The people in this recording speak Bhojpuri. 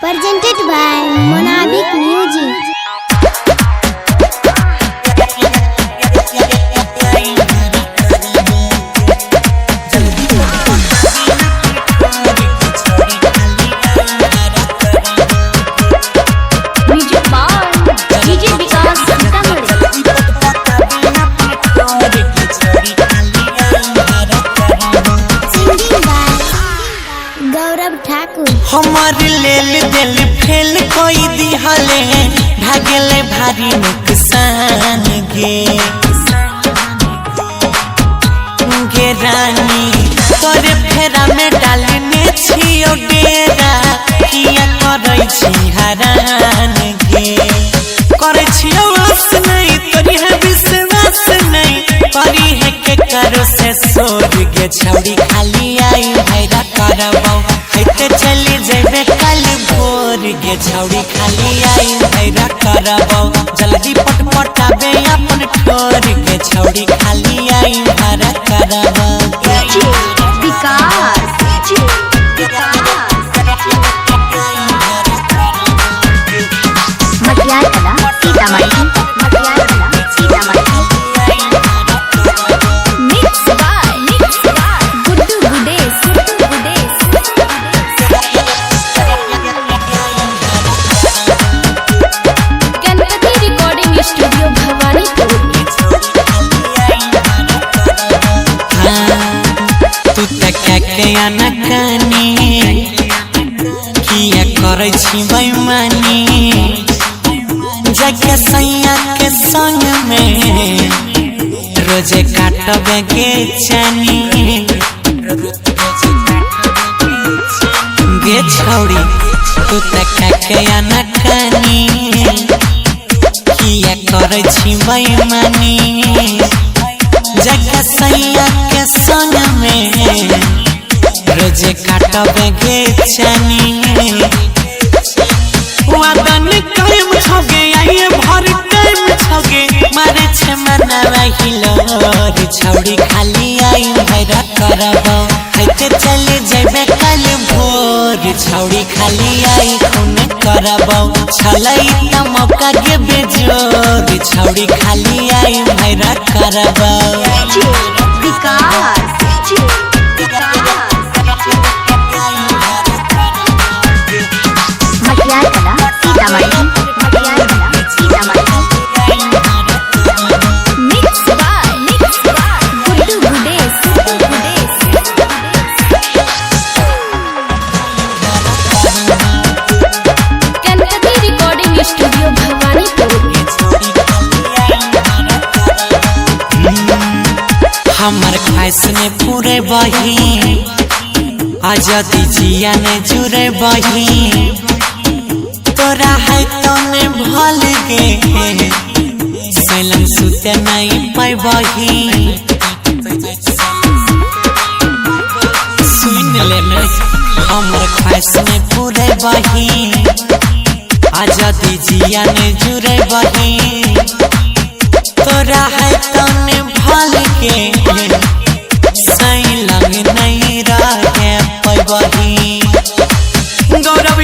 Presented by Monabik Music. हमार लेल दिल फेल कोई दिहले भागले भारी नुकसान गे रानी तोरे फेरा में डालने छियो डेरा किया करै छी हरान गे करै छियो आस नहीं तोरी है विश्वास नहीं करी है के करो से सोर गे छौड़ी खाली आई हैरा करबौ हैते चली जेबे कल भोर गे छौड़ी खाली आई हैरा करबौ जल्दी पटपटाबे अपन ठोर गे छौड़ी खाली आई हैरा करबौ Vikas Matiyar Kala Sitamarhi mix by Guddu Gudesh Ganpati recording studio Bhawanipur. तू तक अनकानी किया करै छी बेईमानी जगह सैया के संग में रोजे काटबे के चानी गे छौड़ी तू तक अनकानी किया करै छी बेईमानी जगह सैया के संग में रोजे काटबे के चानी वादन कायम छगे आइए भर टाइम छगे मारे छे मनवा हिलोर छौड़ी खाली आई हैरा करबौ हैते चले जेबे कल भोर छौड़ी खाली आई खून करबौ छलै त मौका के बेजोर छौड़ी खाली आई हैरा करबौ Vikas Matiyar Kala Sitamarhi mix by Guddu Gudesh Ganpati recording studio Bhawanipur. हमर ख्वाहिश ने पूरे बही आजादी जिया ने जुरे बही तोरा है तो ने भल गे सैलन सुते नहीं पाई बही सुन ले में हमर ख्वाहिश ने पूरे बही आजादी जिया ने जुरे बही तोरा है तो ने भल गे सैलन नहीं रहे पाई बही गौरव